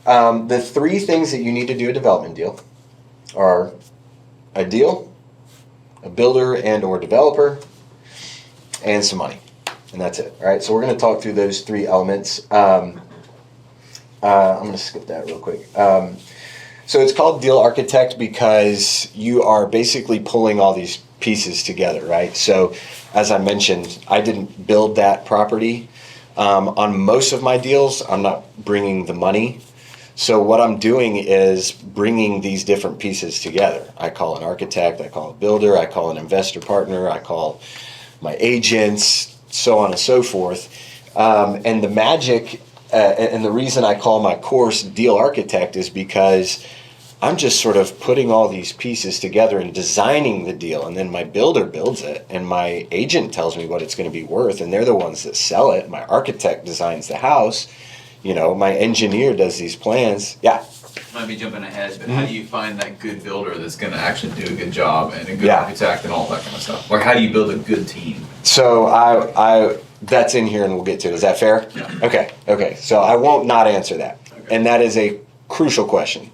The three things that you need to do a development deal are a deal, a builder and or developer, and some money. And that's it. All right, so we're going to talk through those three elements. I'm going to skip that real quick. So it's called Deal Architect because you are basically pulling all these pieces together, right? So as I mentioned, I didn't build that property. On most of my deals, I'm not bringing the money. So what I'm doing is bringing these different pieces together. I call an architect, I call a builder, I call an investor partner, I call my agents, so on and so forth. And the magic and the reason I call my course Deal Architect is because I'm just sort of putting all these pieces together and designing the deal, and then my builder builds it, and my agent tells me what it's going to be worth, and they're the ones that sell it. My architect designs the house. You know, my engineer does these plans. Yeah. Might be jumping ahead, but how do you find that good builder that's going to actually do a good job and a good architect and all that kind of stuff? Like, how do you build a good team? So I that's in here, and we'll get to it. Is that fair? Yeah. Okay. So I won't not answer that, and that is a crucial question.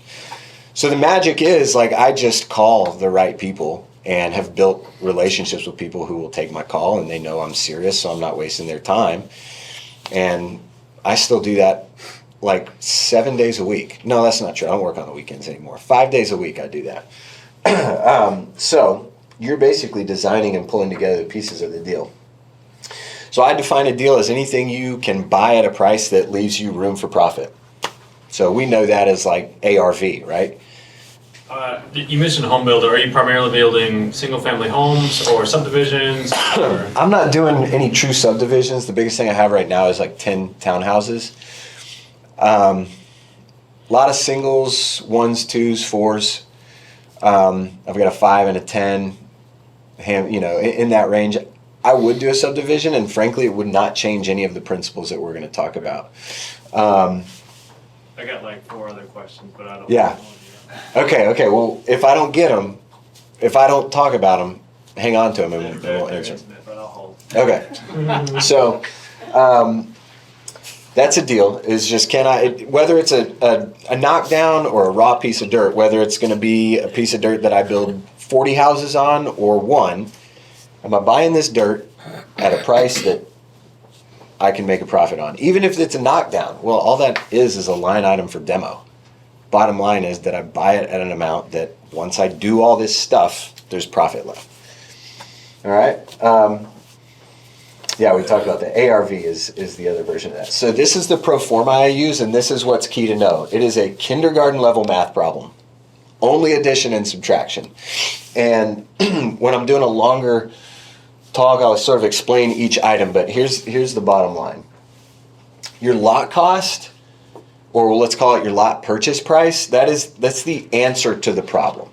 So the magic is, like, I just call the right people and have built relationships with people who will take my call, and they know I'm serious, so I'm not wasting their time. And I still do that like 7 days a week. No, that's not true. I don't work on the weekends anymore. 5 days a week I do that. So you're basically designing and pulling together the pieces of the deal. So I define a deal as anything you can buy at a price that leaves you room for profit. So we know that as like ARV, right? You mentioned a home builder. Are you primarily building single-family homes or subdivisions? Or? I'm not doing any true subdivisions. The biggest thing I have right now is like 10 townhouses. A lot of singles, ones, twos, fours. I've got a 5 and a 10, in that range. I would do a subdivision, and frankly, it would not change any of the principles that we're going to talk about. I got like 4 other questions, but I don't. Yeah. Okay. Well, if I don't get them, if I don't talk about them, hang on to them and we'll answer them. But I'll hold. Okay. So that's a deal. Is just whether it's a knockdown or a raw piece of dirt, whether it's going to be a piece of dirt that I build 40 houses on or one, am I buying this dirt at a price that I can make a profit on? Even if it's a knockdown, well, all that is a line item for demo. Bottom line is that I buy it at an amount that once I do all this stuff, there's profit left. All right. We talked about the ARV is the other version of that. So this is the pro forma I use, and this is what's key to know. It is a kindergarten level math problem. Only addition and subtraction. And when I'm doing a longer talk, I'll sort of explain each item, but here's the bottom line. Your lot cost, or let's call it your lot purchase price, that's the answer to the problem.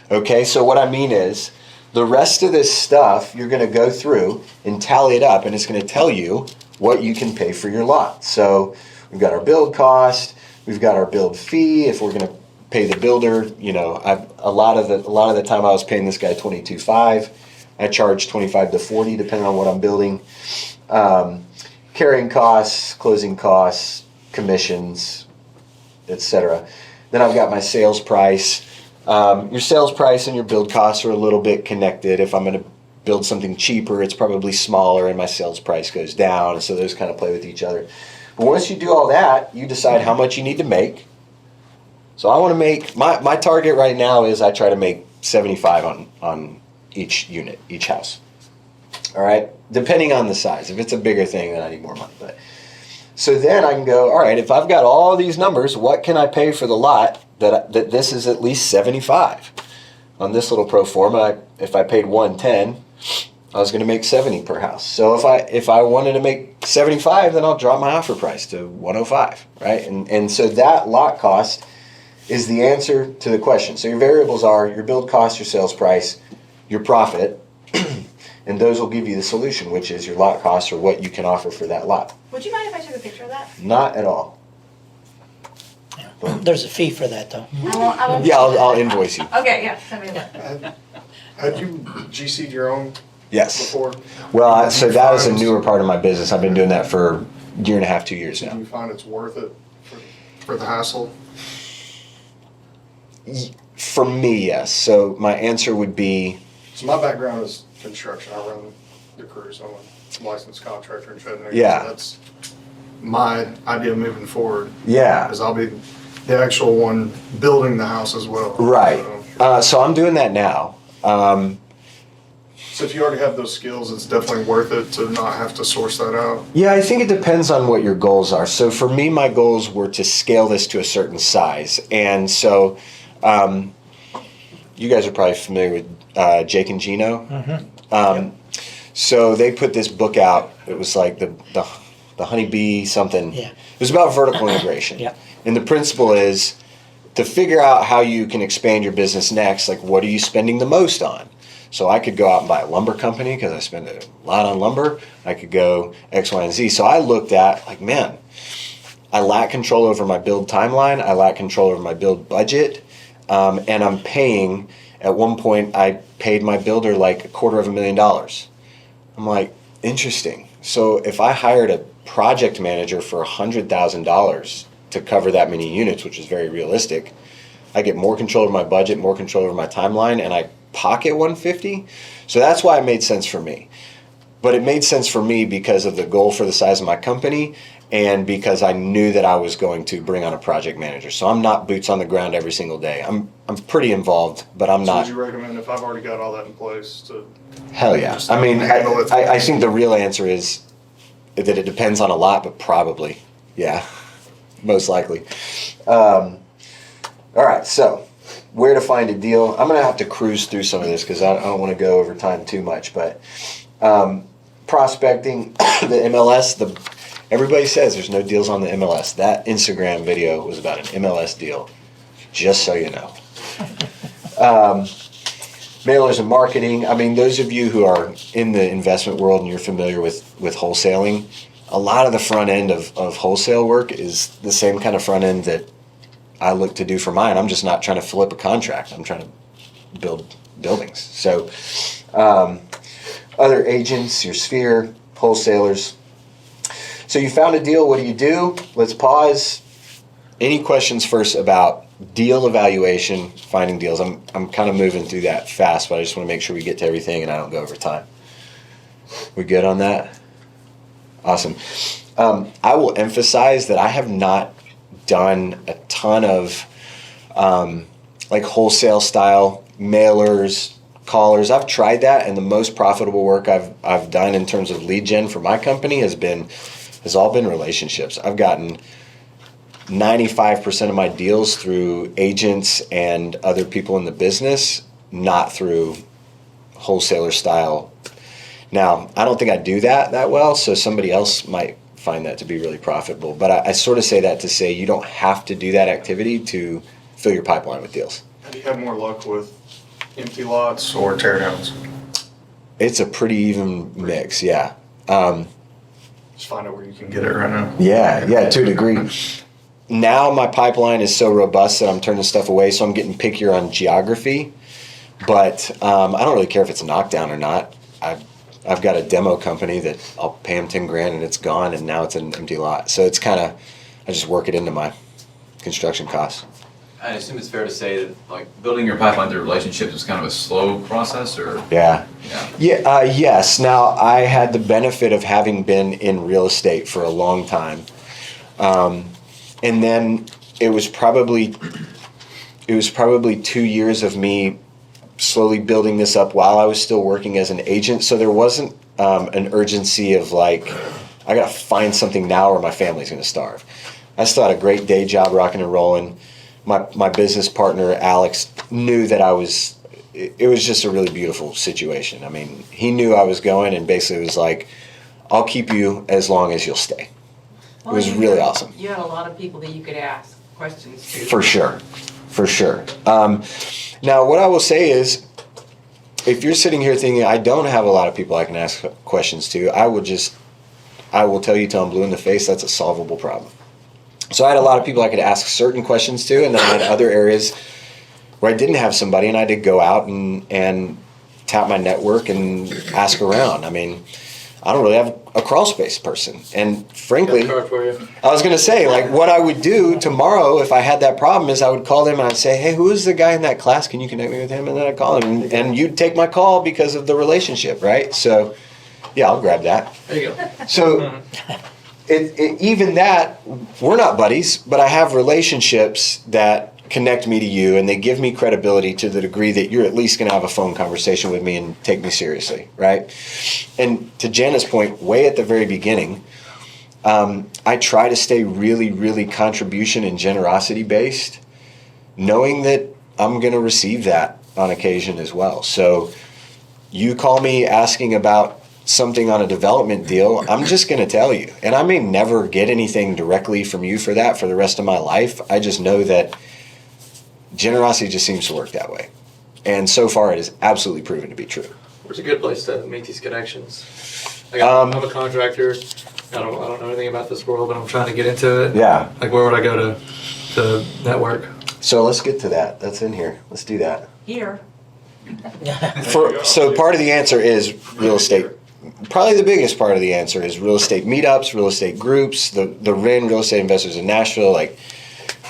Okay, so what I mean is, the rest of this stuff you're going to go through and tally it up, and it's going to tell you what you can pay for your lot. So we've got our build cost, we've got our build fee. If we're going to pay the builder, a lot of the time I was paying this guy $22,500. I charge $25 to $40 depending on what I'm building. Carrying costs, closing costs, commissions, etc. Then I've got my sales price. Your sales price and your build costs are a little bit connected. If I'm going to build something cheaper, it's probably smaller and my sales price goes down. So those kind of play with each other. But once you do all that, you decide how much you need to make. So I want to make, my target right now is I try to make 75 on each unit, each house. All right, depending on the size. If it's a bigger thing, then I need more money. But so then I can go, all right, if I've got all these numbers, what can I pay for the lot that this is at least 75? On this little pro forma, if I paid 110, I was going to make 70 per house. So if I wanted to make 75, then I'll drop my offer price to 105, right? And so that lot cost is the answer to the question. So your variables are your build cost, your sales price, your profit, and those will give you the solution, which is your lot cost or what you can offer for that lot. Would you mind if I took a picture of that? Not at all. There's a fee for that, though. I won't. Yeah, I'll invoice you. Okay, yeah, send me that. Had you GC'd your own Yes. before? Well, so that is a newer part of my business. I've been doing that for a year and a half, 2 years Did now. you find it's worth it for the hassle? For me, yes. So my answer would be, So my background is construction. I run the crews. I'm a licensed contractor in Chattanooga. Yeah. So that's my idea moving forward. yeah. Is I'll be the actual one building the house as well. Right. So, So I'm doing that now. so if you already have those skills, it's definitely worth it to not have to source that out. Yeah, I think it depends on what your goals are. So for me, my goals were to scale this to a certain size. And so you guys are probably familiar with Jake and Gino. So they put this book out. It was like the honeybee something. Yeah. It was about vertical integration. Yeah. And the principle is to figure out how you can expand your business next. Like, what are you spending the most on? So I could go out and buy a lumber company because I spend a lot on lumber. I could go X, Y, and Z. So I looked at, like, man, I lack control over my build timeline. I lack control over my build budget. And I'm paying, at one point, I paid my builder like $250,000. I'm like, interesting. So if I hired a project manager for $100,000 to cover that many units, which is very realistic, I get more control over my budget, more control over my timeline, and I pocket 150. So that's why it made sense for me. But it made sense for me because of the goal for the size of my company and because I knew that I was going to bring on a project manager. So I'm not boots on the ground every single day. I'm pretty involved, but I'm So not. would you recommend, if I've already got all that in place, to Hell yeah. Just I mean, handle it. I think the real answer is that it depends on a lot, but probably, yeah, most likely. All right, so where to find a deal? I'm going to have to cruise through some of this because I don't want to go over time too much, but prospecting, the MLS, everybody says there's no deals on the MLS. That Instagram video was about an MLS deal, just so you know. Mailers and marketing. I mean, those of you who are in the investment world and you're familiar with wholesaling, a lot of the front end of wholesale work is the same kind of front end that I look to do for mine. I'm just not trying to flip a contract. I'm trying to build buildings. So other agents, your sphere, wholesalers. So you found a deal. What do you do? Let's pause. Any questions first about deal evaluation, finding deals? I'm kind of moving through that fast, but I just want to make sure we get to everything and I don't go over time. We good on that? Awesome. I will emphasize that I have not done a ton of like wholesale style mailers, callers. I've tried that, and the most profitable work I've done in terms of lead gen for my company has all been relationships. I've gotten 95% of my deals through agents and other people in the business, not through wholesaler style. Now, I don't think I do that well, so somebody else might find that to be really profitable. But I sort of say that to say you don't have to do that activity to fill your pipeline with deals. have you had more luck with empty lots or teardowns? It's a pretty even mix, yeah. Just find out where you can get it right now. Yeah, to a degree. Now my pipeline is so robust that I'm turning stuff away, so I'm getting pickier on geography. But I don't really care if it's a knockdown or not. I've got a demo company that I'll pay them $10,000 and it's gone, and now it's an empty lot. So it's kind of, I just work it into my construction costs. I assume it's fair to say that, like, building your pipeline through relationships is kind of a slow process, or? Yeah. Yeah. Yes. Now, I had the benefit of having been in real estate for a long time. And then it was probably 2 years of me slowly building this up while I was still working as an agent. So there wasn't an urgency of like, I got to find something now or my family's going to starve. I still had a great day job rocking and rolling. My business partner, Alex, knew that it was just a really beautiful situation. I mean, he knew I was going and basically was like, I'll keep you as long as you'll stay. It was really awesome. You had a lot of people that you could ask questions to. For sure. Now, what I will say is, if you're sitting here thinking, I don't have a lot of people I can ask questions to, I will tell you till I'm blue in the face, that's a solvable problem. So I had a lot of people I could ask certain questions to, and then I had other areas where I didn't have somebody, and I did go out and tap my network and ask around. I mean, I don't really have a crawl space person. And frankly, Got a card for you. I was going to say, like, what I would do tomorrow if I had that problem is I would call them and I'd say, hey, who is the guy in that class? Can you connect me with him? And then I'd call him. And you'd take my call because of the relationship, right? So, yeah, I'll grab that. There you go. So, even that, we're not buddies, but I have relationships that connect me to you, and they give me credibility to the degree that you're at least going to have a phone conversation with me and take me seriously, right? And to Jana's point, way at the very beginning, I try to stay really, really contribution and generosity based, knowing that I'm going to receive that on occasion as well. So you call me asking about something on a development deal, I'm just going to tell you. And I may never get anything directly from you for that for the rest of my life. I just know that generosity just seems to work that way. And so far, it has absolutely proven to be true. Where's a good place to make these connections? I'm a contractor. I don't know anything about this world, but I'm trying to get into it. Yeah. Like, where would I go to network? So let's get to that. That's in here. Let's do that. Here. So part of the answer is real estate. Probably the biggest part of the answer is real estate meetups, real estate groups, the RIN, Real Estate Investors in Nashville. Like,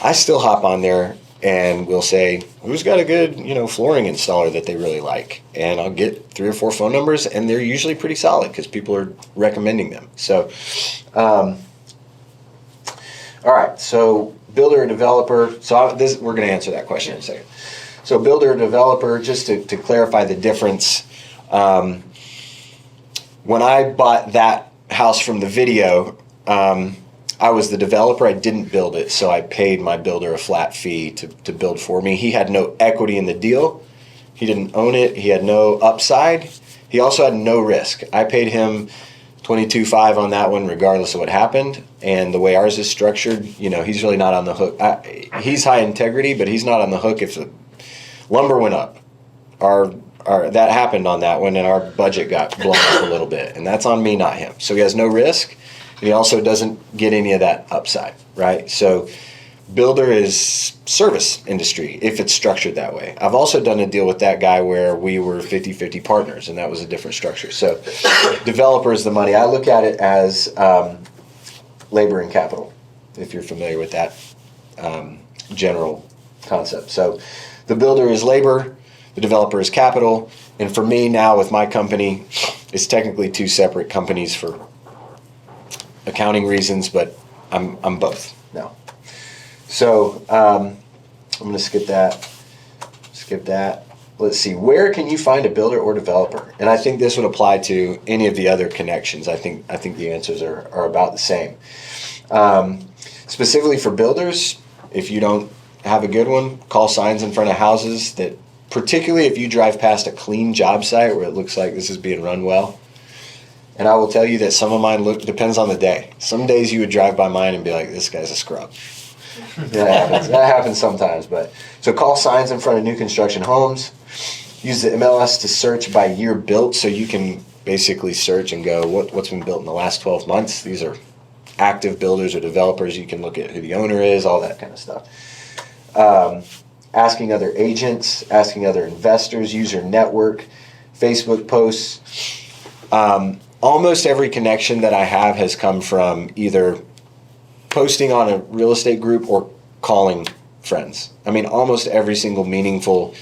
I still hop on there and we'll say, who's got a good, flooring installer that they really like? And I'll get 3 or 4 phone numbers, and they're usually pretty solid because people are recommending them. So, all right. So builder or developer. So we're going to answer that question in a second. So builder or developer, just to clarify the difference. When I bought that house from the video, I was the developer. I didn't build it, so I paid my builder a flat fee to build for me. He had no equity in the deal. He didn't own it. He had no upside. He also had no risk. I paid him $22,500 on that one, regardless of what happened. And the way ours is structured, he's really not on the hook. He's high integrity, but he's not on the hook if the lumber went up. That happened on that one, and our budget got blown up a little bit, and that's on me, not him. So he has no risk. He also doesn't get any of that upside, right? So builder is service industry if it's structured that way. I've also done a deal with that guy where we were 50-50 partners, and that was a different structure. So developer is the money. I look at it as labor and capital, if you're familiar with that general concept. So the builder is labor, the developer is capital, and for me now with my company, it's technically 2 separate companies for accounting reasons, but I'm both now. So I'm going to skip that. Let's see. Where can you find a builder or developer? And I think this would apply to any of the other connections. I think the answers are about the same. Specifically for builders, if you don't have a good one, call signs in front of houses that, particularly if you drive past a clean job site where it looks like this is being run well. And I will tell you that some of mine depends on the day. Some days you would drive by mine and be like, this guy's a scrub. That happens sometimes. So call signs in front of new construction homes. Use the MLS to search by year built, so you can basically search and go, what's been built in the last 12 months? These are active builders or developers. You can look at who the owner is, all that kind of stuff. Asking other agents, asking other investors, use your network, Facebook posts. Almost every connection that I have has come from either posting on a real estate group or calling friends. I mean, almost every single meaningful,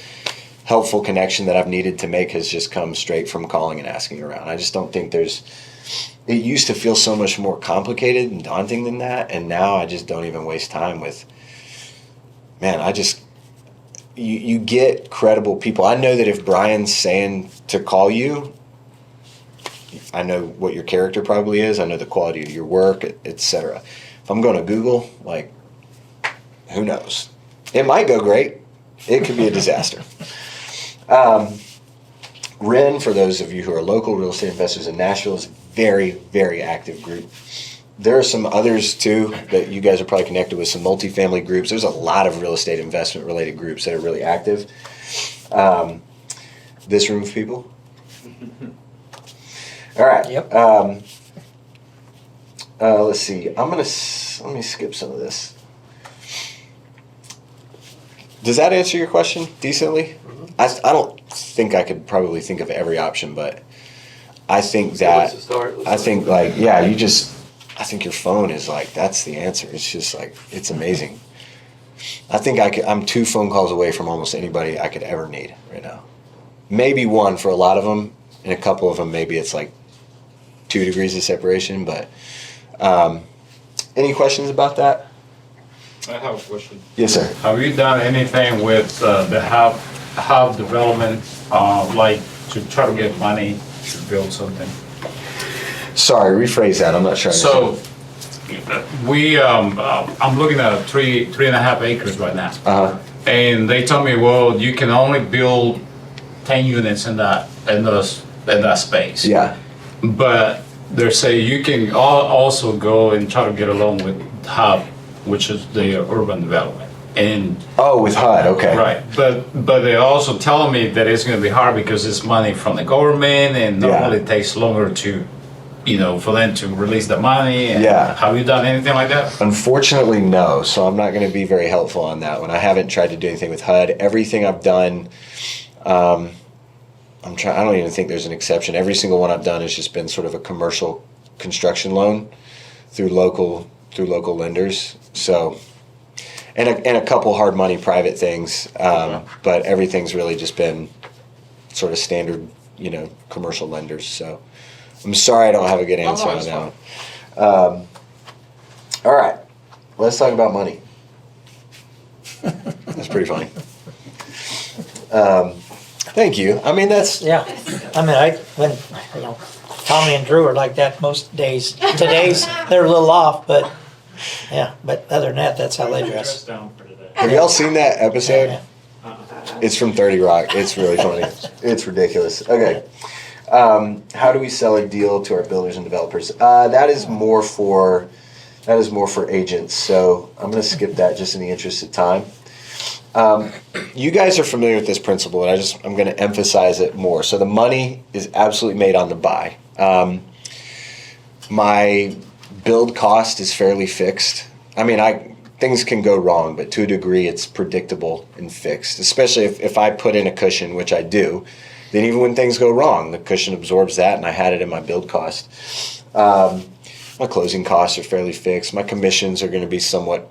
helpful connection that I've needed to make has just come straight from calling and asking around. I just don't think it used to feel so much more complicated and daunting than that, and now I just don't even waste time with, you get credible people. I know that if Brian's saying to call you, I know what your character probably is. I know the quality of your work, etc. If I'm going to Google, who knows? It might go great. It could be a disaster. RIN, for those of you who are local real estate investors in Nashville, is a very, very active group. There are some others too that you guys are probably connected with, some multifamily groups. There's a lot of real estate investment related groups that are really active. This room of people. All right. Yep. Let's see. Let me skip some of this. Does that answer your question decently? Mm-hmm. I don't think I could probably think of every option, but I think So that what's the start? I think like yeah, I think your phone is like that's the answer. It's just like it's amazing. I think I'm 2 phone calls away from almost anybody I could ever need right now. Maybe 1 for a lot of them, and a couple of them maybe it's like 2 degrees of separation. But any questions about that? I have a question. Yes, sir. Have you done anything with the hub development, like to try to get money to build something? Sorry, rephrase that. I'm not sure. I So understand. I'm looking at 3.5 acres right now. Uh-huh. And they told me, well, you can only build 10 units in that space. Yeah. But they say you can also go and try to get along with hub, which is the urban development. And Oh, with HUD. Okay. right, but they're also telling me that it's going to be hard because it's money from the government, and normally it takes longer to, for them to release the money. And Yeah. Have you done anything like that? Unfortunately, no. So I'm not going to be very helpful on that one. I haven't tried to do anything with HUD. Everything I've done, I don't even think there's an exception. Every single one I've done has just been sort of a commercial construction loan through local lenders. So, and a couple hard money private things, but everything's really just been sort of standard, commercial lenders. So, I'm sorry I don't have a good answer on that one. All right, let's talk about money. That's pretty funny. Thank you. I mean, that's Yeah, I mean, when, Tommy and Drew are like that most days. Today's, they're a little off, but, yeah, but other than that, that's how they dress. Down for today. Have y'all seen that episode? Yeah. It's from 30 Rock. It's really funny. It's ridiculous. Okay. How do we sell a deal to our builders and developers? That is more for agents. So I'm going to skip that just in the interest of time. You guys are familiar with this principle, and I'm going to emphasize it more. So the money is absolutely made on the buy. My build cost is fairly fixed. I mean, things can go wrong, but to a degree, it's predictable and fixed. Especially if I put in a cushion, which I do, then even when things go wrong, the cushion absorbs that, and I had it in my build cost. My closing costs are fairly fixed. My commissions are going to be somewhat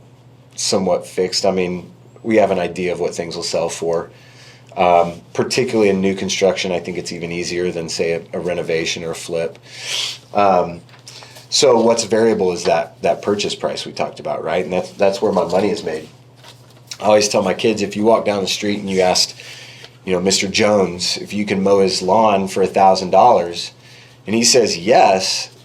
fixed. I mean, we have an idea of what things will sell for. Particularly in new construction, I think it's even easier than, say, a renovation or a flip. So what's variable is that purchase price we talked about, right? And that's where my money is made. I always tell my kids, if you walk down the street and you asked, Mr. Jones, if you can mow his lawn for $1,000, and he says yes,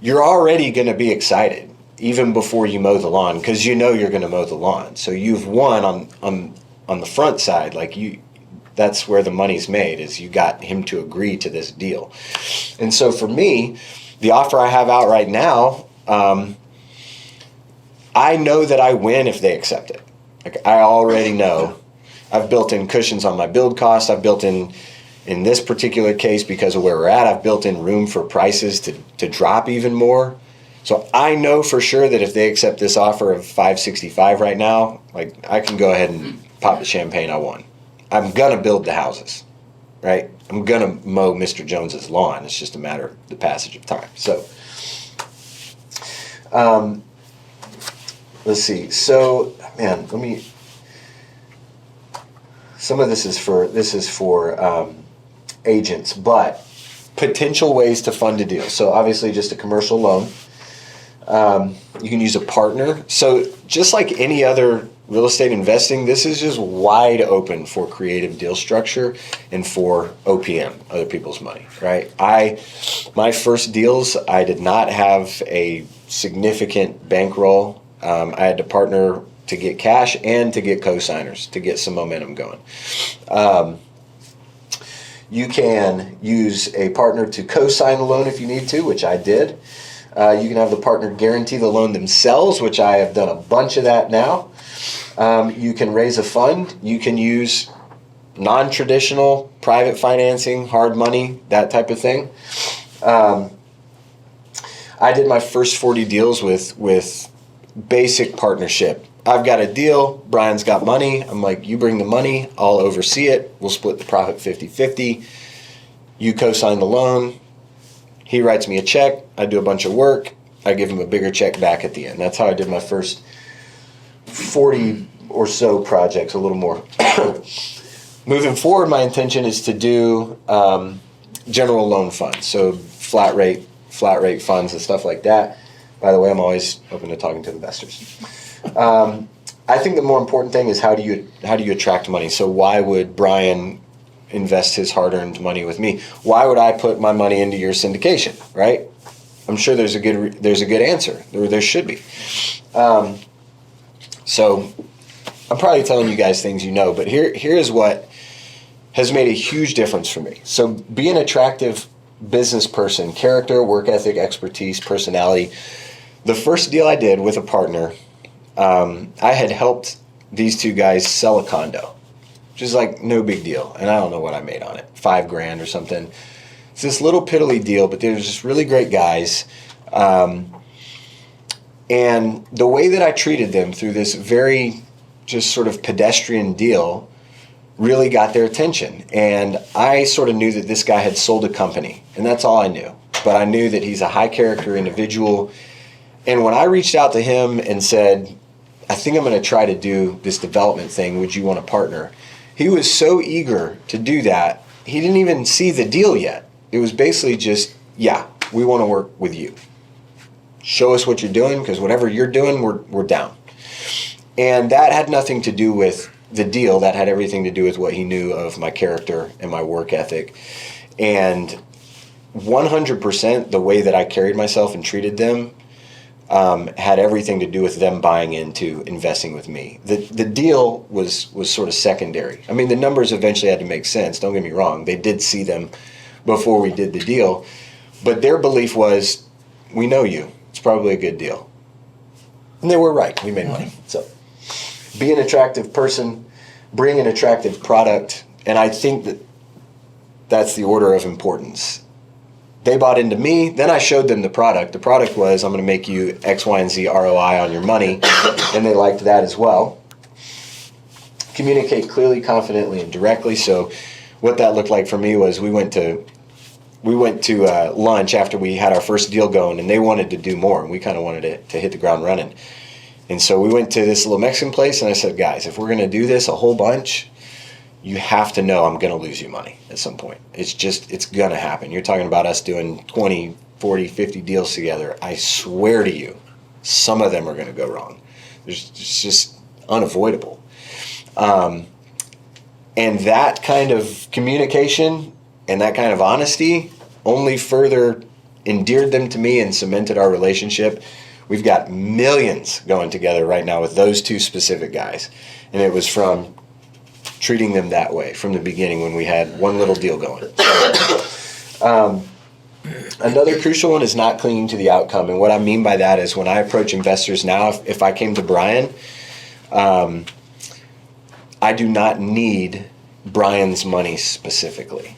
you're already going to be excited even before you mow the lawn, because you're going to mow the lawn. So you've won on the front side. Like that's where the money's made, is you got him to agree to this deal. And so for me, the offer I have out right now, I know that I win if they accept it. Like, I already know. I've built in cushions on my build cost. I've built in this particular case, because of where we're at, I've built in room for prices to drop even more. So I know for sure that if they accept this offer of $565 right now, like, I can go ahead and pop the champagne. I won. I'm gonna build the houses, right? I'm gonna mow Mr. Jones's lawn. It's just a matter of the passage of time. So, let's see. So, man, some of this is for agents, but potential ways to fund a deal. So obviously just a commercial loan. You can use a partner. So just like any other real estate investing, this is just wide open for creative deal structure and for OPM, other people's money, right? My first deals, I did not have a significant bankroll. I had to partner to get cash and to get co-signers to get some momentum going. You can use a partner to co-sign the loan if you need to, which I did. You can have the partner guarantee the loan themselves, which I have done a bunch of that now. You can raise a fund. You can use non-traditional private financing, hard money, that type of thing. I did my first 40 deals with basic partnership. I've got a deal, Brian's got money. I'm like, you bring the money, I'll oversee it. We'll split the profit 50-50. You co-sign the loan. He writes me a check. I do a bunch of work. I give him a bigger check back at the end. That's how I did my first 40 or so projects, a little more. Moving forward, my intention is to do general loan funds, so flat rate funds and stuff like that. By the way, I'm always open to talking to investors. I think the more important thing is how do you attract money? So why would Brian invest his hard-earned money with me? Why would I put my money into your syndication? Right? I'm sure there's a good answer. There should be. So I'm probably telling you guys things you know, but here is what has made a huge difference for me. So be an attractive business person, character, work ethic, expertise, personality. The first deal I did with a partner, I had helped these two guys sell a condo, which is like no big deal. And I don't know what I made on it, $5,000 or something. It's this little piddly deal, but they're just really great guys. And the way that I treated them through this very just sort of pedestrian deal really got their attention. And I sort of knew that this guy had sold a company, and that's all I knew. But I knew that he's a high character individual. And when I reached out to him and said, I think I'm going to try to do this development thing, would you want to partner? He was so eager to do that, he didn't even see the deal yet. It was basically just, yeah, we want to work with you. Show us what you're doing, because whatever you're doing, we're down. And that had nothing to do with the deal. That had everything to do with what he knew of my character and my work ethic. And 100% the way that I carried myself and treated them had everything to do with them buying into investing with me. The deal was sort of secondary. I mean, the numbers eventually had to make sense. Don't get me wrong. They did see them before we did the deal. But their belief was, we know you. It's probably a good deal. And they were right. We made money. So be an attractive person, bring an attractive product, and I think that's the order of importance. They bought into me, then I showed them the product. The product was, I'm going to make you X, Y, and Z ROI on your money, and they liked that as well. Communicate clearly, confidently, and directly. So what that looked like for me was we went to lunch after we had our first deal going, and they wanted to do more, and we kind of wanted to hit the ground running. And so we went to this little Mexican place, and I said, guys, if we're going to do this a whole bunch, you have to know I'm going to lose you money at some point. It's going to happen. You're talking about us doing 20, 40, 50 deals together. I swear to you, some of them are going to go wrong. It's just unavoidable. And that kind of communication and that kind of honesty only further endeared them to me and cemented our relationship. We've got millions going together right now with those two specific guys. And it was from treating them that way from the beginning when we had one little deal going. Another crucial one is not clinging to the outcome. And what I mean by that is when I approach investors now, if I came to Brian, I do not need Brian's money specifically.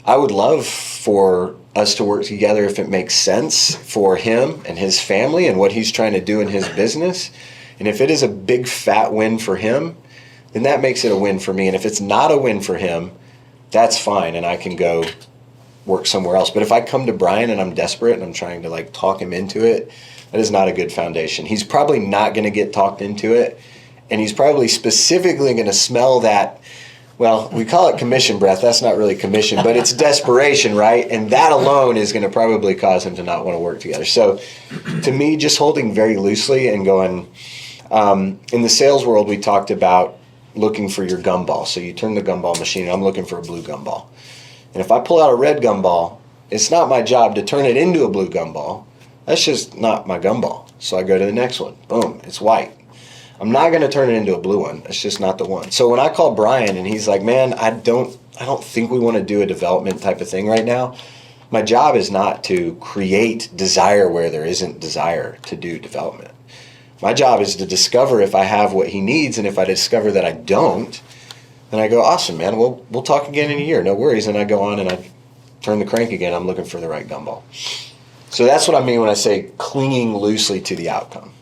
I would love for us to work together if it makes sense for him and his family and what he's trying to do in his business. And if it is a big fat win for him, then that makes it a win for me. And if it's not a win for him, that's fine, and I can go work somewhere else. But if I come to Brian and I'm desperate and I'm trying to like talk him into it, that is not a good foundation. He's probably not going to get talked into it, and he's probably specifically going to smell that. Well, we call it commission breath. That's not really commission, but it's desperation, right? And that alone is going to probably cause him to not want to work together. So to me, just holding very loosely and going, in the sales world, we talked about looking for your gumball. So you turn the gumball machine, and I'm looking for a blue gumball. And if I pull out a red gumball, it's not my job to turn it into a blue gumball. That's just not my gumball. So I go to the next one. Boom, it's white. I'm not going to turn it into a blue one. It's just not the one. So when I call Brian and he's like, man, I don't think we want to do a development type of thing right now. My job is not to create desire where there isn't desire to do development. My job is to discover if I have what he needs, and if I discover that I don't, then I go, awesome, man, we'll talk again in a year, no worries. And I go on and I turn the crank again. I'm looking for the right gumball. So that's what I mean when I say clinging loosely to the outcome.